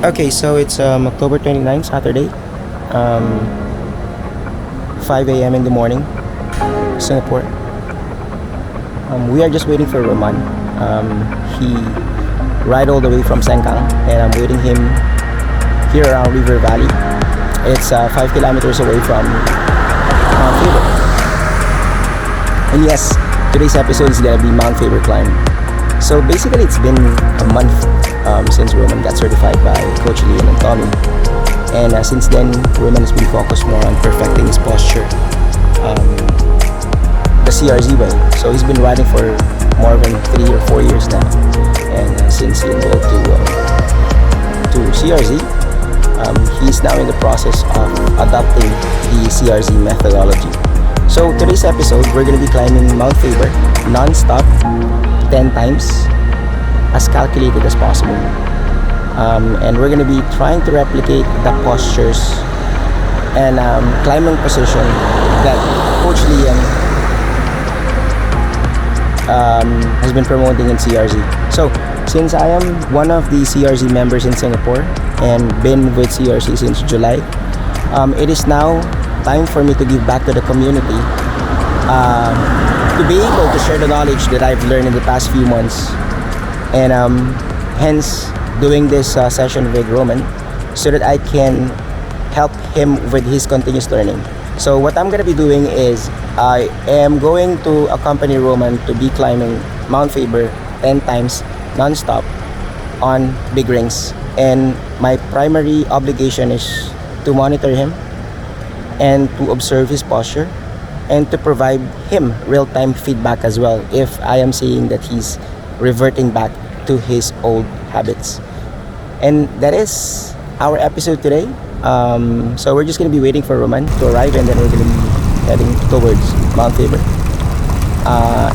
Okay, so it's October 29th, Saturday, um, 5 a.m. in the morning, Singapore. We are just waiting for Roman. He ride all the way from Sengkang, and I'm waiting him here around River Valley. It's 5 kilometers away from Faber. And yes, today's episode is gonna be Mount Faber climb. So basically, it's been a month since Roman got certified by Coach Lian and Tommy. And since then, Roman has been focused more on perfecting his posture, the CRZ way. So he's been riding for more than 3 or 4 years now. And since he enrolled to CRZ, he's now in the process of adopting the CRZ methodology. So today's episode, we're going to be climbing Mount Faber non-stop 10 times as calculated as possible. And we're going to be trying to replicate the postures and climbing position that Coach Lian has been promoting in CRZ. So since I am one of the CRZ members in Singapore and been with CRZ since July, it is now time for me to give back to the community, to be able to share the knowledge that I've learned in the past few months, and hence doing this session with Roman so that I can help him with his continuous learning. So what I'm gonna be doing is I am going to accompany Roman to be climbing Mount Faber 10 times non-stop on big rings, and my primary obligation is to monitor him and to observe his posture and to provide him real-time feedback as well if I am seeing that he's reverting back to his old habits. And that is our episode today. So we're just gonna be waiting for Roman to arrive, and then we're gonna be heading towards Mount Faber.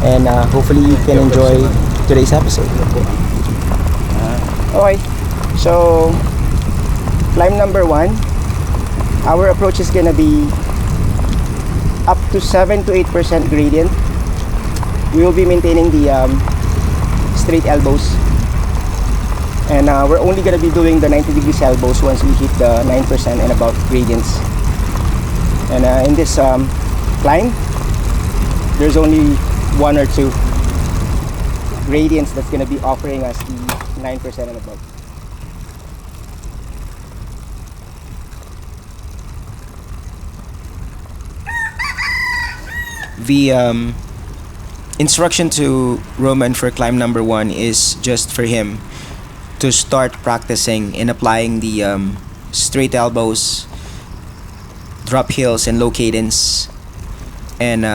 And hopefully you can enjoy today's episode. Okay, so climb number 1. Our approach is gonna be up to 7 to 8% gradient. We will be maintaining the straight elbows, and we're only gonna be doing the 90 degrees elbows once we hit the 9% and above gradients. And in this climb, there's only 1 or 2 gradients that's gonna be offering us the 9% and above. The instruction to Roman for climb number 1 is just for him to start practicing and applying the straight elbows, drop heels and low cadence, and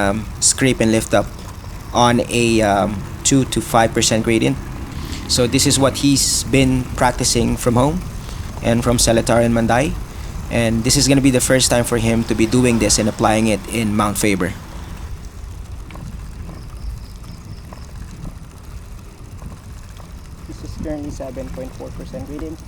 scrape and lift up on a 2 to 5% gradient. So this is what he's been practicing from home and from Seletar and Manday, and this is going to be the first time for him to be doing this and applying it in Mount Faber. This is currently 7.4% gradient.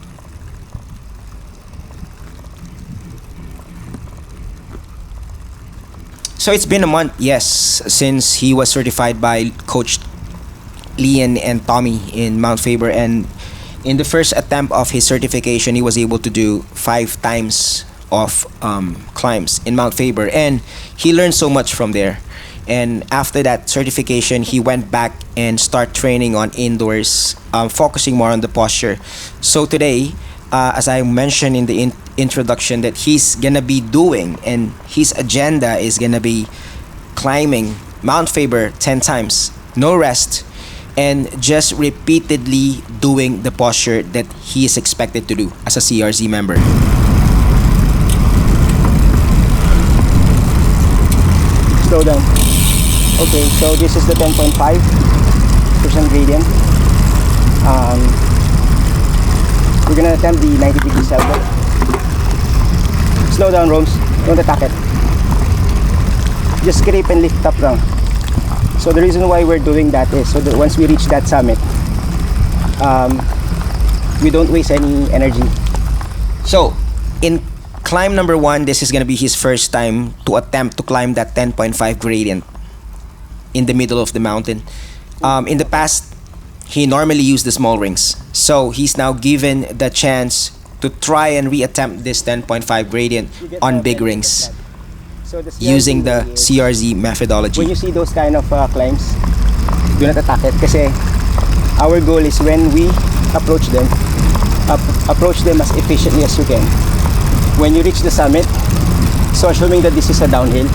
So it's been a month, yes, since he was certified by Coach Lian and Tommy in Mount Faber, and in the first attempt of his certification, he was able to do 5 times of climbs in Mount Faber, and he learned so much from there. And after that certification, he went back and start training on indoors, focusing more on the posture. So today, as I mentioned in the introduction, that he's gonna be doing, and his agenda is gonna be climbing Mount Faber 10 times, no rest, and just repeatedly doing the posture that he is expected to do as a CRZ member. Slow down. Okay, so this is the 10.5% gradient. We're gonna attempt the 90 degrees elbow. Slow down, Roms. Don't attack it. Just scrape and lift up down. So the reason why we're doing that is so that once we reach that summit, we don't waste any energy. So in climb number 1, this is gonna be his first time to attempt to climb that 10.5 gradient in the middle of the mountain. In the past, he normally used the small rings, so he's now given the chance to try and reattempt this 10.5 gradient on big rings So the using the CRZ is, CRZ when methodology. you see those kind of climbs, do not attack it kasi our goal is when we approach them as efficiently as you can. When you reach the summit, so assuming that this is a downhill,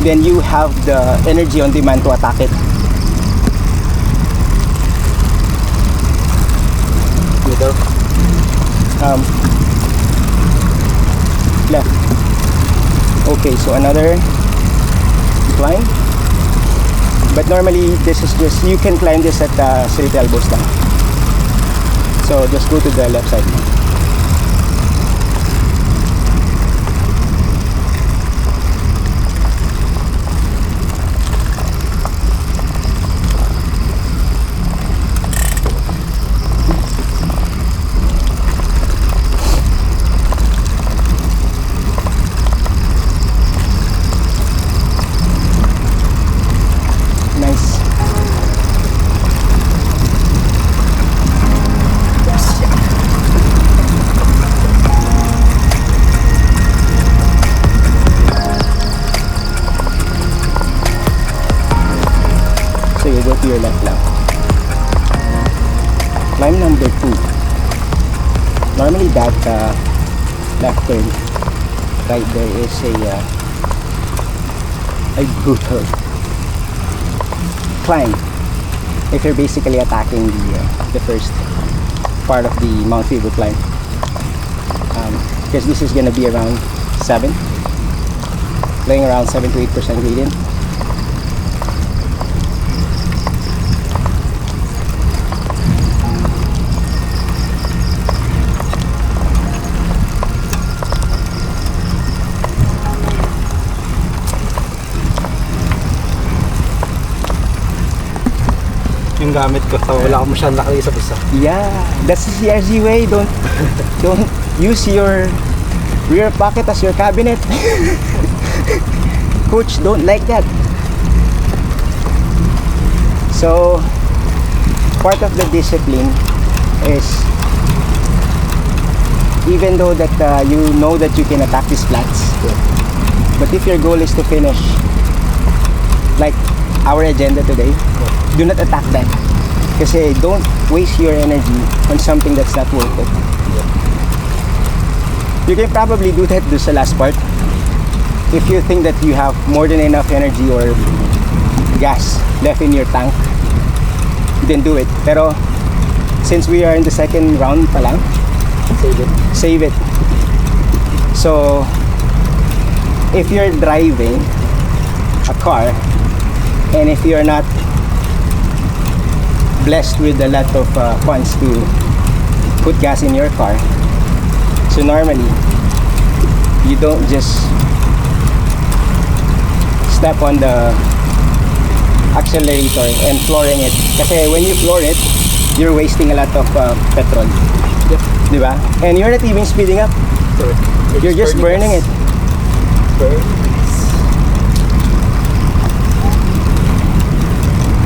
then you have the energy on demand to attack it. Dito. Left. Okay, so another climb. But normally this is just, you can climb this at straight elbows lang. So just go to the left side. Nice. So you go to your left now. Climb number 2. Normally that left turn right there is a brutal climb if you're basically attacking the first part of the Mount Faber climb, because this is gonna be around 7, playing around 7 to 8% gradient. Yung gamit ko, so wala akong masyadong nakalagay sa bulsa. Yeah, that's the CRZ way. Don't use your rear pocket as your cabinet. Coach don't like that. So part of the discipline is, even though that you know that you can attack these flats, but if your goal is to finish like our agenda today, do not attack that. Kasi don't waste your energy on something that's not worth it. You can probably do that sa last part if you think that you have more than enough energy or gas left in your tank, then do it. Pero since we are in the second round pa lang, save it. So if you're driving a car and if you're not blessed with a lot of funds to put gas in your car, so normally you don't just step on the accelerator and flooring it, kasi when you floor it, you're wasting a lot of petrol. Yep. Diba? And you're not even speeding up, you're just burning it.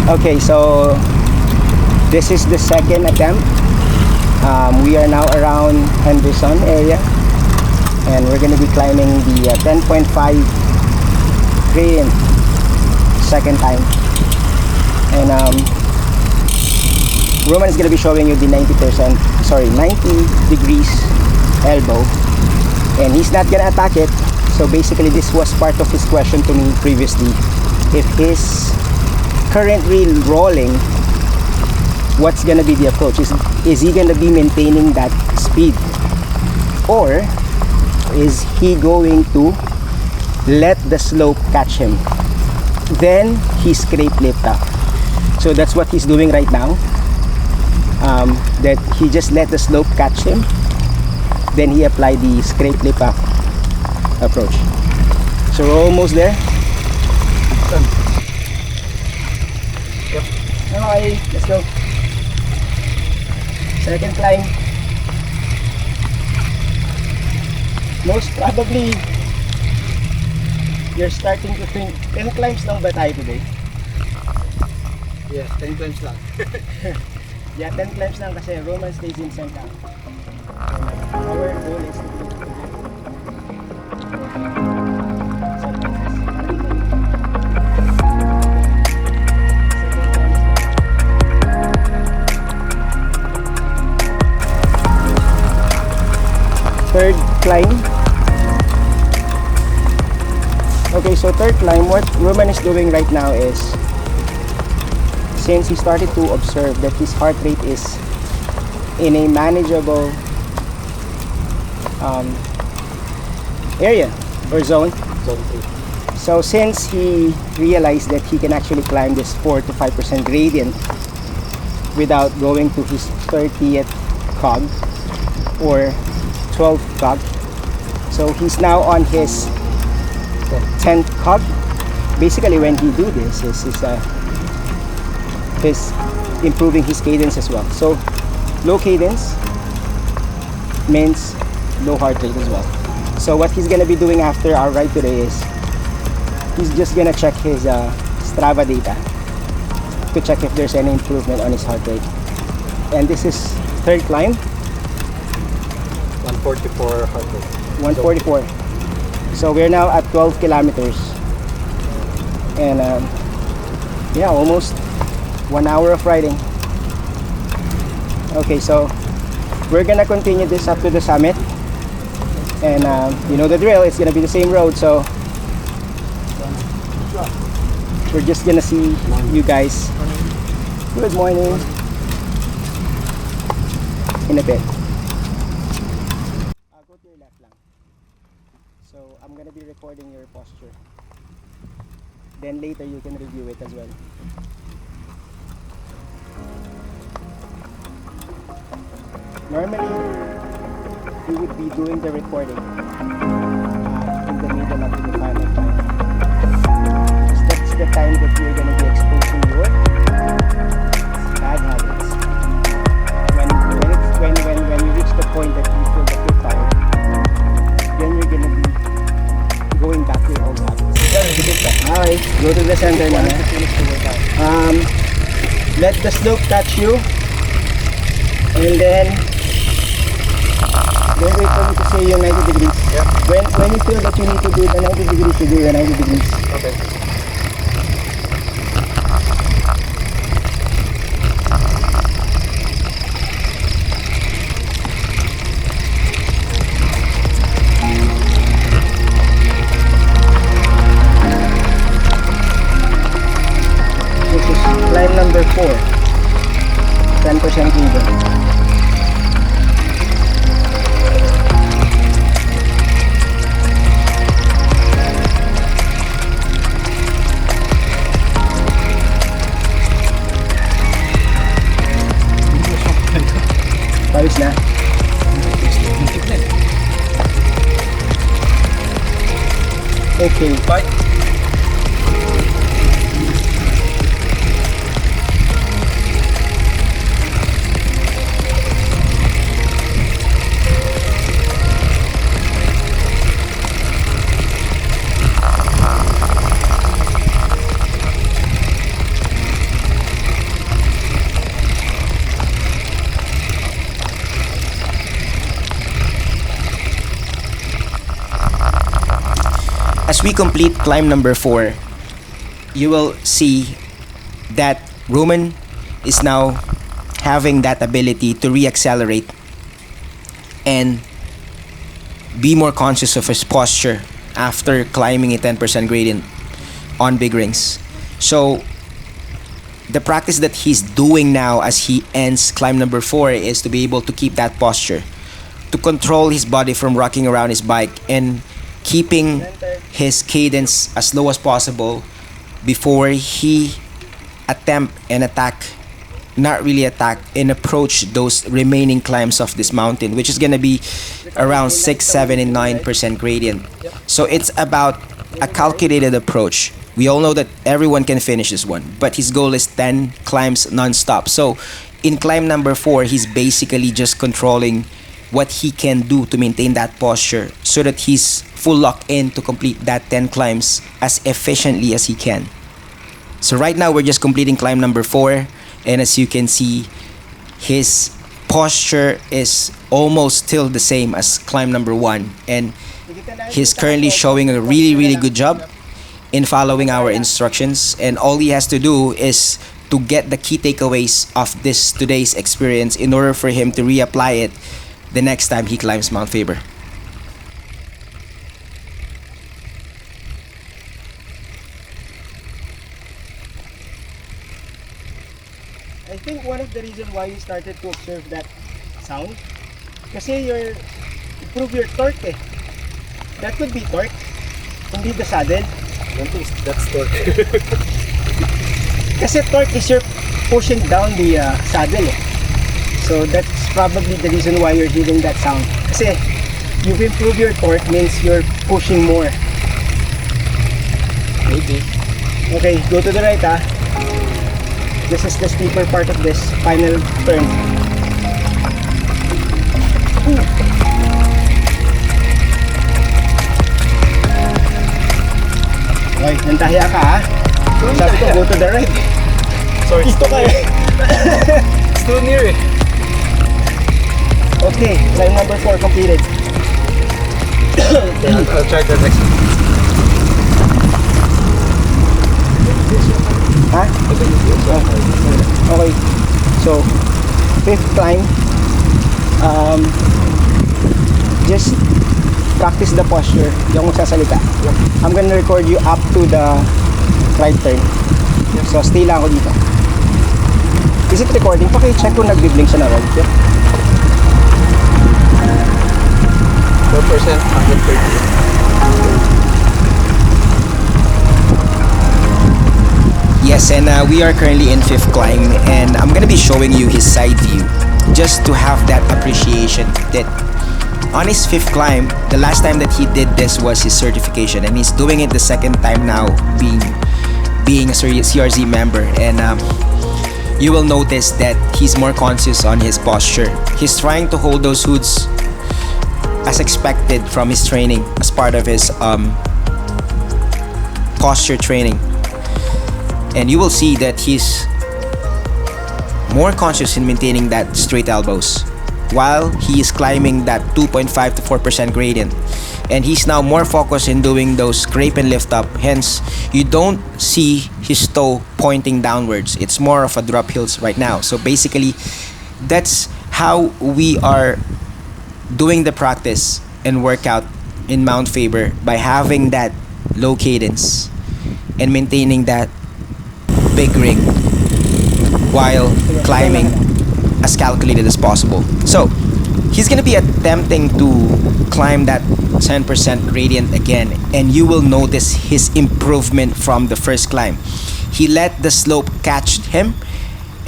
Okay, so this is the second attempt. We are now around Henderson area, and we're gonna be climbing the 10.5 gradient second time. And Roman is gonna be showing you the 90 degrees elbow, and he's not gonna attack it. So basically this was part of his question to me previously. If his currently rolling, what's gonna be the approach? Is he gonna be maintaining that speed, or is he going to let the slope catch him, then he scrape lift up? So that's what he's doing right now, that he just let the slope catch him, then he applied the scrape lift up approach. So we're almost there. Okay, let's go. Second climb. Most probably you're starting to think 10 climbs lang ba tayo today? Yes, 10 climbs lang. Yeah, 10 climbs lang kasi Roman stays in Senka. Our third climb. Okay, so third climb, what Roman is doing right now is, since he started to observe that his heart rate is in a manageable area or zone. Zone 3. So since he realized that he can actually climb this 4 to 5% gradient without going to his 30th cog or 12th cog, so he's now on his 10th cog. Basically, when he do this, he's improving his cadence as well. So low cadence means low heart rate as well. So what he's gonna be doing after our ride today is he's just gonna check his Strava data to check if there's any improvement on his heart rate. And this is third climb, 144 heart rate. 144. So we're now at 12 kilometers, and yeah, almost 1 hour of riding. Okay, so we're gonna continue this up to the summit, and you know the drill, it's gonna be the same road, so we're just gonna see you guys. Good morning. In a bit. I'll go to your left lang. So I'm gonna be recording your posture. Then later you can review it as well. Normally, we would be doing the recording in the middle of the final time. Because that's the time that you're gonna be exposing your bad habits. When you reach the point that you feel that you're tired, then you're gonna be going back to your old habits. Alright, go to the center now. Let the slope touch you, and then wait for me to say your 90 degrees. Yeah. When you feel that you need to do the 90 degrees, you do the 90 degrees. Okay. This is climb number 4. 10% gradient. Pawis na. Okay. Bye. As we complete climb number 4, you will see that Roman is now having that ability to re-accelerate and be more conscious of his posture after climbing a 10% gradient on big rings. So the practice that he's doing now as he ends climb number 4 is to be able to keep that posture, to control his body from rocking around his bike and keeping his cadence as low as possible before he attack and approach those remaining climbs of this mountain, which is gonna be around 6, 7, and 9% gradient. So it's about a calculated approach. We all know that everyone can finish this one, but his goal is 10 climbs non-stop. So in climb number 4, he's basically just controlling what he can do to maintain that posture so that he's full locked in to complete that 10 climbs as efficiently as he can. So right now we're just completing climb number 4, and as you can see, his posture is almost still the same as climb number 1, and he's currently showing a really good job in following our instructions, and all he has to do is to get the key takeaways of today's experience in order for him to reapply it the next time he climbs Mount Faber. the reason why you started to observe that sound. Kasi improve your torque eh. That could be torque, hindi the saddle. I don't think that's torque. Kasi torque is you're pushing down the saddle eh. So that's probably the reason why you're hearing that sound. Kasi you've improved your torque means you're pushing more. Maybe. Okay, go to the right ah. This is the steeper part of this final turn. Okay, nantahiya ka ha. Sabi ko, go to the right. Sorry, Dito kayo. it's too near eh. Okay, line number 4 completed. Okay, I'll try the next one. Ha? Okay, so 5th climb. Just practice the posture. Hindi ako magsasalita. I'm gonna record you up to the right turn. So stay lang ako dito. Is it recording? Paki-check kung nag-blink siya na right. 4%, 130. Yes, and we are currently in 5th climb, and I'm gonna be showing you his side view just to have that appreciation that on his 5th climb, the last time that he did this was his certification, and he's doing it the second time now being a CRZ member. And you will notice that he's more conscious on his posture. He's trying to hold those hoods as expected from his training as part of his posture training. And you will see that he's more conscious in maintaining that straight elbows while he is climbing that 2.5 to 4% gradient. And he's now more focused in doing those scrape and lift up. Hence, you don't see his toe pointing downwards. It's more of a drop heels right now. So basically, that's how we are doing the practice and workout in Mount Faber, by having that low cadence and maintaining that big ring while climbing as calculated as possible. So he's gonna be attempting to climb that 10% gradient again, and you will notice his improvement from the first climb. He let the slope catch him,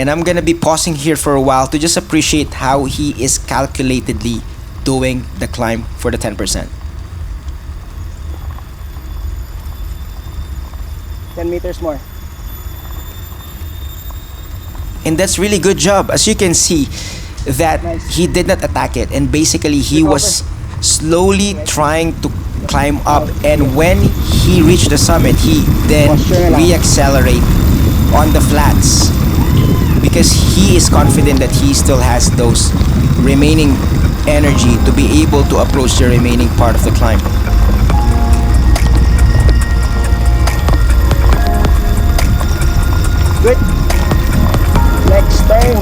and I'm gonna be pausing here for a while to just appreciate how he is calculatedly doing the climb for the 10%. 10 meters more. And that's really good job. As you can see, that he did not attack it, and basically he was slowly trying to climb up, and when he reached the summit, he then re-accelerate on the flats because he is confident that he still has those remaining energy to be able to approach the remaining part of the climb. Good. Next turn.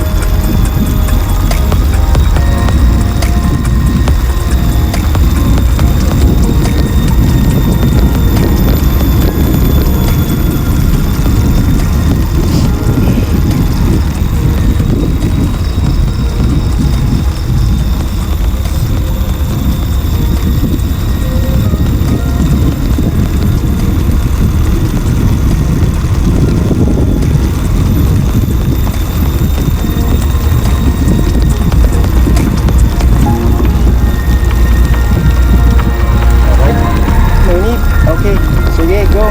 Okay, sige, go.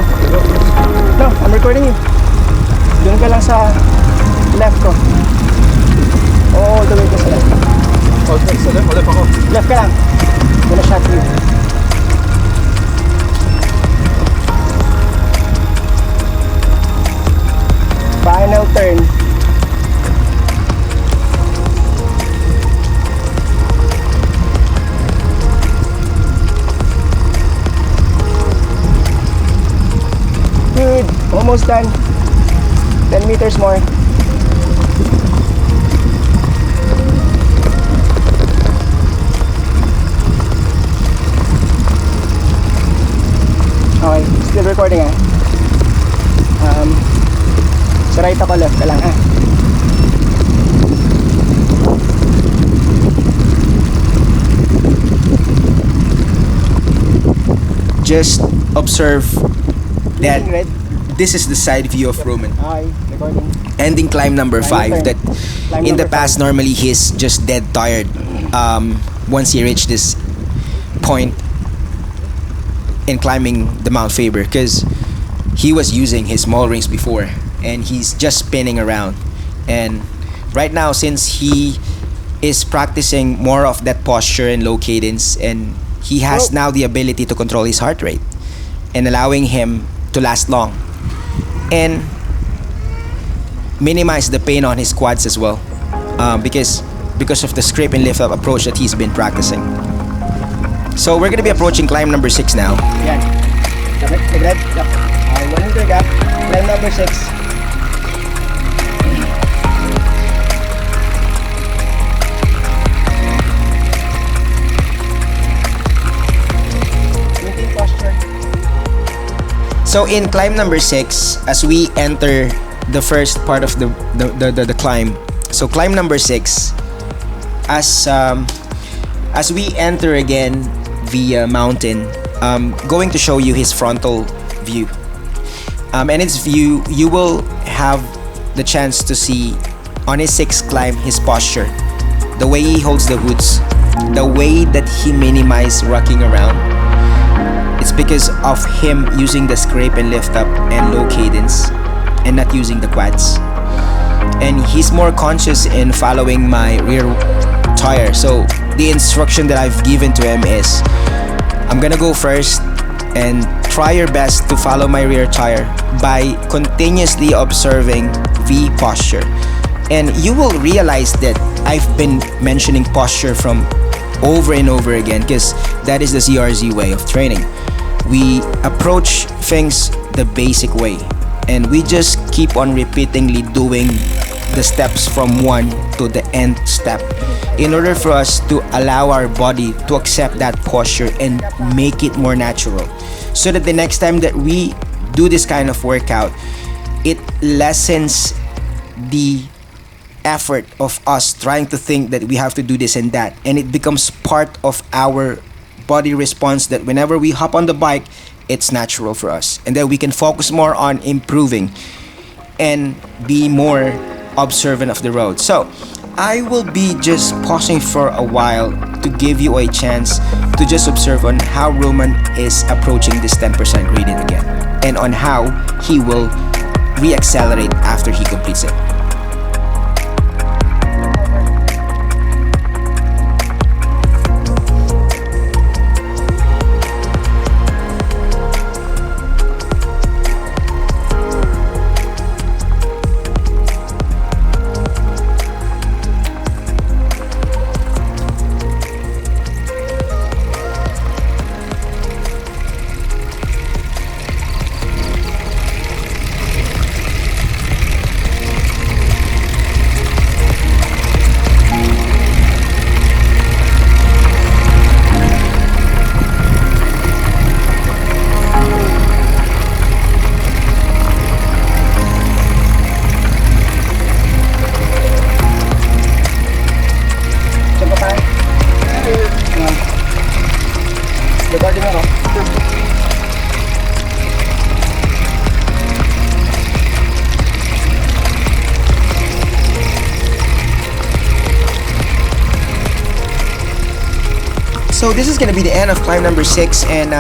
No, I'm recording you. Doon ka lang sa left ko. Oo, tuloy ka sa left. Oh, sa left, left ako. Left ka lang. Gonna shot you. Final turn. Good. Almost done. 10 meters more. Okay, still recording ah. Sa right ako, left ka lang ah. just observe that Blinking red. this is the side view of Roman. Hi, recording. Ending climb number Climb 5. number- That climb in the number past, five. normally he's just dead tired. Once he reached this point in climbing the Mount Faber, because he was using his small rings before, and he's just spinning around. And right now, since he is practicing more of that posture and low cadence, and he has Oh. now the ability to control his heart rate and allowing him to last long and minimize the pain on his quads as well, because of the scrape and lift up approach that he's been practicing. So we're gonna be approaching climb number 6 now. Yan. Nag-red. Yep. 100 gap. Climb number 6. Maintain posture. So in climb number 6, as we enter the first part of the climb, so climb number 6, as we enter again the mountain, going to show you his frontal view. And its view, you will have the chance to see on his 6th climb his posture, the way he holds the hoods, the way that he minimizes rocking around. It's because of him using the scrape and lift up and low cadence and not using the quads. And he's more conscious in following my rear tire. So the instruction that I've given to him is, I'm gonna go first and try your best to follow my rear tire by continuously observing V posture. And you will realize that I've been mentioning posture from over and over again, because that is the CRZ way of training. We approach things the basic way, and we just keep on repeatedly doing the steps from one to the end step in order for us to allow our body to accept that posture and make it more natural, so that the next time that we do this kind of workout, it lessens the effort of us trying to think that we have to do this and that, and it becomes part of our body response, that whenever we hop on the bike, it's natural for us, and then we can focus more on improving and be more observant of the road. So I will be just pausing for a while to give you a chance to just observe on how Roman is approaching this 10% gradient again, and on how he will re-accelerate after he completes it. Diyan pa tayo. Recording ako. So this is gonna be the end of climb number 6, and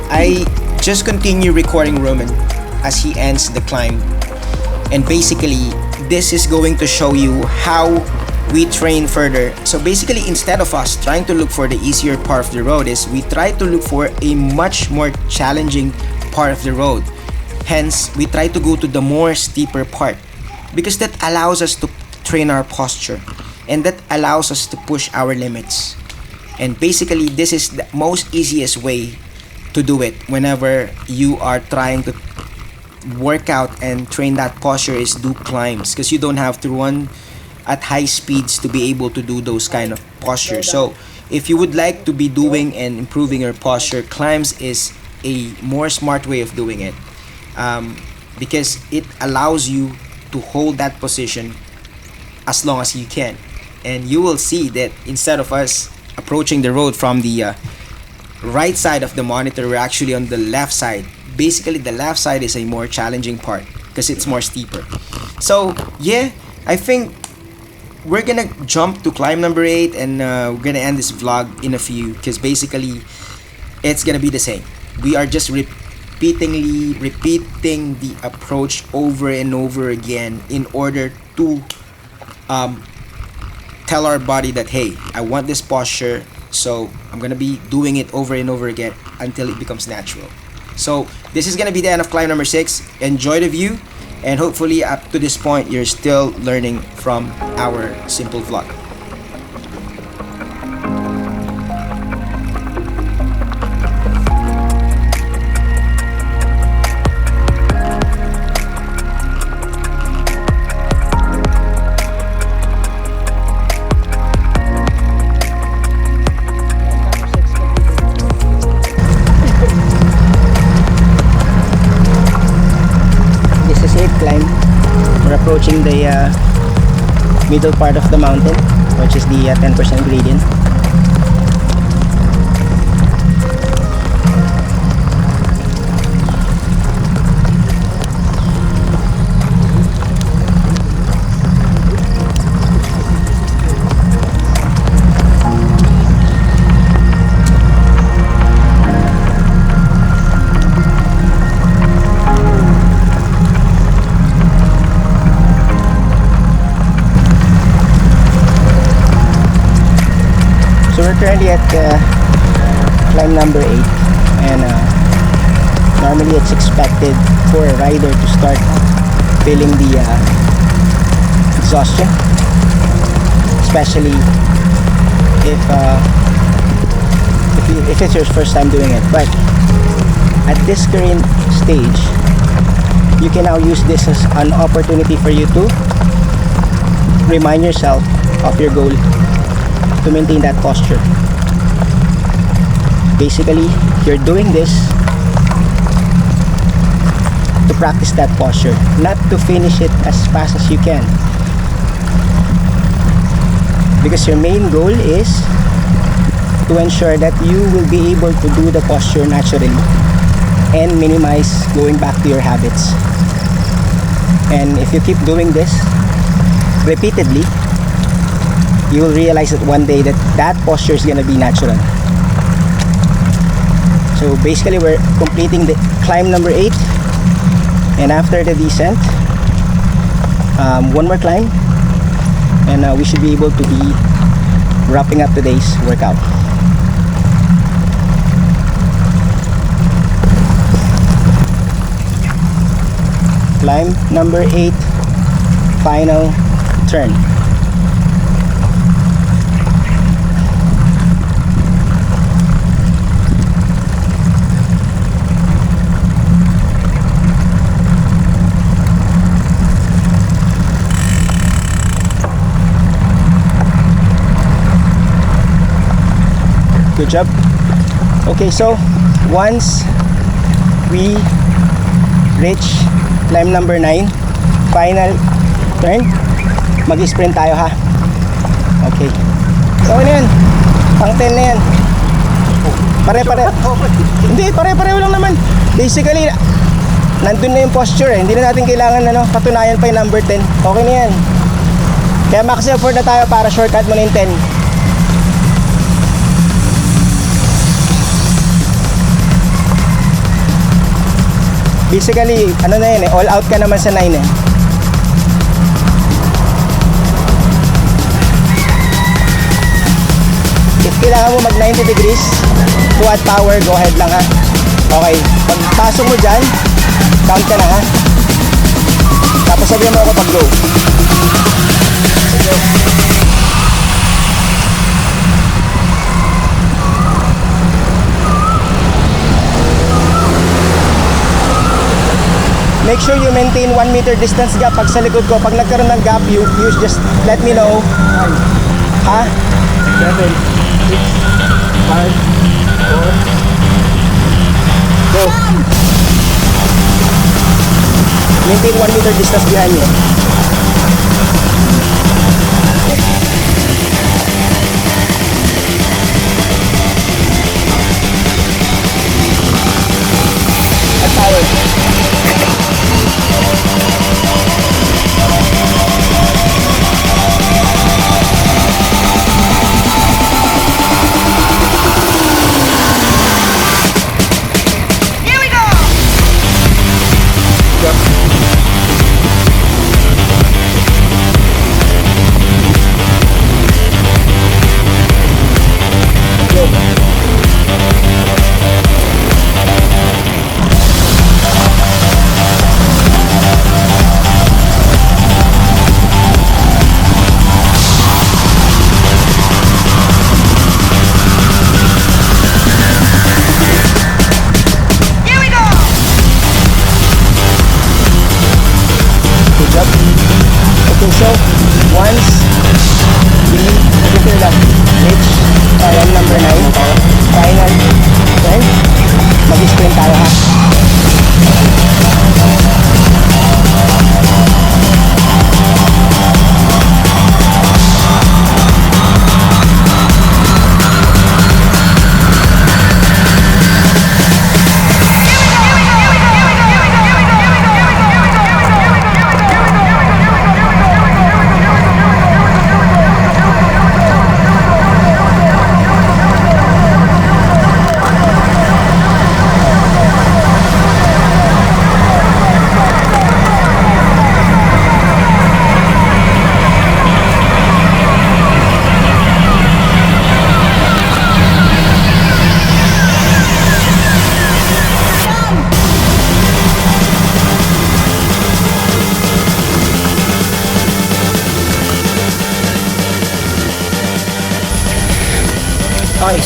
I just continue recording Roman as he ends the climb. And basically, this is going to show you how we train further. So basically, instead of us trying to look for the easier part of the road, is we try to look for a much more challenging part of the road. Hence, we try to go to the more steeper part, because that allows us to train our posture, and that allows us to push our limits. And basically, this is the most easiest way to do it whenever you are trying to work out and train that posture, is do climbs, because you don't have to run at high speeds to be able to do those kind of postures. So if you would like to be doing and improving your posture, climbs is a more smart way of doing it, because it allows you to hold that position as long as you can. And you will see that instead of us approaching the road from the right side of the monitor, we're actually on the left side. Basically, the left side is a more challenging part because it's more steeper. So yeah, I think we're gonna jump to climb number 8, and we're gonna end this vlog in a few, because basically it's gonna be the same. We are just repeating the approach over and over again in order to tell our body that, hey, I want this posture, so I'm gonna be doing it over and over again until it becomes natural. So this is gonna be the end of climb number 6. Enjoy the view, and hopefully up to this point you're still learning from our simple vlog. This is safe climb. We're approaching the middle part of the mountain, which is the 10% gradient. So we're currently at climb number 8, and normally it's expected for a rider to start feeling the exhaustion, especially if it's your first time doing it. But at this current stage, you can now use this as an opportunity for you to remind yourself of your goal, to maintain that posture. Basically, you're doing this to practice that posture, not to finish it as fast as you can, because your main goal is to ensure that you will be able to do the posture naturally and minimize going back to your habits. And if you keep doing this repeatedly, you will realize that one day that posture is gonna be natural. So basically, we're completing the climb number 8, and after the descent, one more climb, and we should be able to be wrapping up today's workout. Climb number 8, final turn. Good job. Okay, so once we reach climb number 9, final turn, mag-sprint tayo, ha. Okay. So ano yan? Pang 10 na yan. Pare-pare. Hindi, pare-pareho lang naman. Basically, nandun na yung posture eh. Hindi na natin kailangan patunayan pa yung number 10. Okay na yan. Kaya max effort na tayo para shortcut mo na yung 10. Basically, ano na yan eh, all out ka naman sa 9 eh. If kailangan mo mag 90 degrees to add power, go ahead lang, ha. Okay, pag pasok mo dyan, count ka na, ha. Tapos sabihin mo ako pag go. Make sure you maintain 1 meter distance gap pag sa likod ko. Pag nagkaroon ng gap, you just let me know. Ha? 7, 6, 5, 4. Go. Maintain 1 meter distance behind me.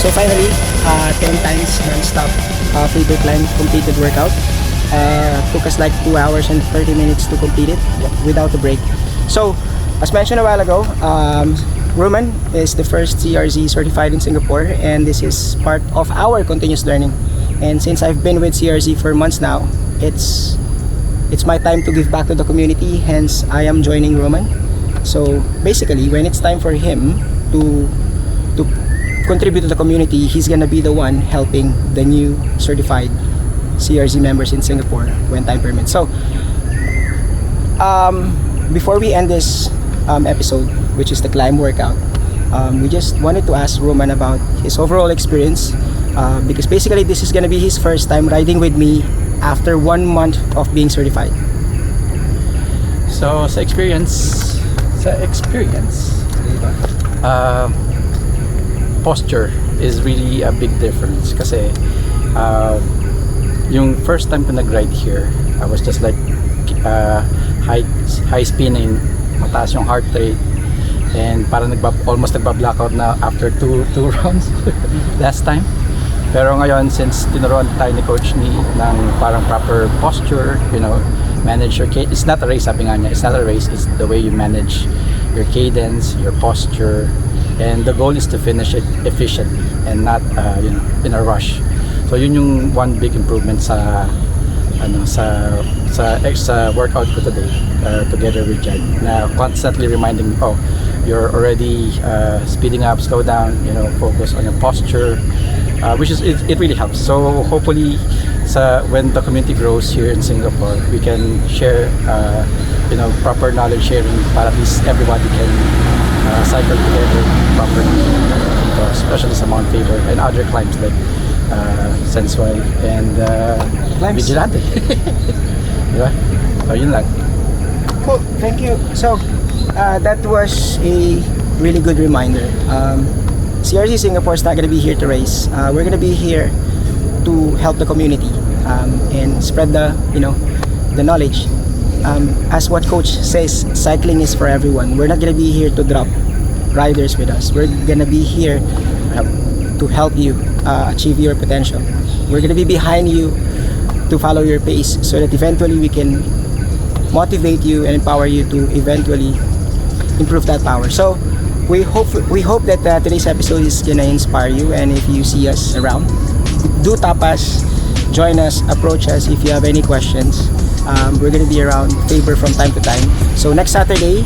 So finally, 10 times non-stop Faber climb completed workout. Took us like 2 hours and 30 minutes to complete it without a break. So, as mentioned a while ago, Roman is the first CRZ certified in Singapore, and this is part of our continuous learning. And since I've been with CRZ for months now, it's my time to give back to the community. Hence, I am joining Roman. So basically, when it's time for him to contribute to the community, he's gonna be the one helping the new certified CRZ members in Singapore when time permits. So before we end this episode, which is the climb workout, we just wanted to ask Roman about his overall experience, because basically this is gonna be his first time riding with me after 1 month of being certified. So sa experience, posture is really a big difference kasi yung first time ko nag-ride here, I was just like high spinning, mataas yung heart rate, and parang almost nagba-blackout na after two rounds last time. Pero ngayon, since tinuruan tayo ni coach ng parang proper posture, manage your cadence. It's not a race, sabi nga niya, it's not a race, it's the way you manage your cadence, your posture, and the goal is to finish it efficiently and not in a rush. So yun yung one big improvement sa workout ko today, together with Jad, na constantly reminding me, you're already speeding up, slow down, focus on your posture, which is it really helps. So hopefully when the community grows here in Singapore, we can share proper knowledge sharing para at least everybody can cycle together properly, especially sa Mount Faber and other climbs like Sensual and Vigilante. Diba? So yun lang. Cool, thank you. So that was a really good reminder. CRZ Singapore is not going to be here to race. We're going to be here to help the community and spread the knowledge. As what coach says, cycling is for everyone. We're not going to be here to drop riders with us. We're going to be here to help you achieve your potential. We're going to be behind you to follow your pace so that eventually we can motivate you and empower you to eventually improve that power. So we hope that today's episode is gonna inspire you, and if you see us around, do tap us, join us, approach us if you have any questions. We're gonna be around Faber from time to time. So next Saturday,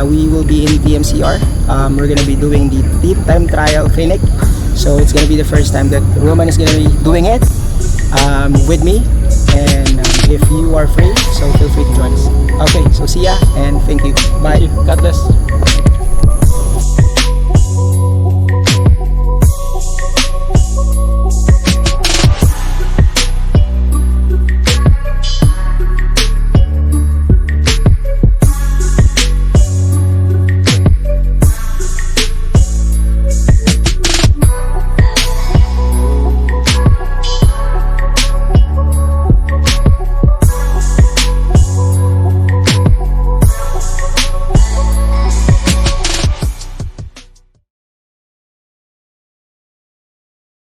we will be in PMCR. We're gonna be doing the deep time trial clinic. So it's gonna be the first time that Roman is gonna be doing it with me. And if you are free, so feel free to join us. Okay, so see ya and thank you. Bye. God bless.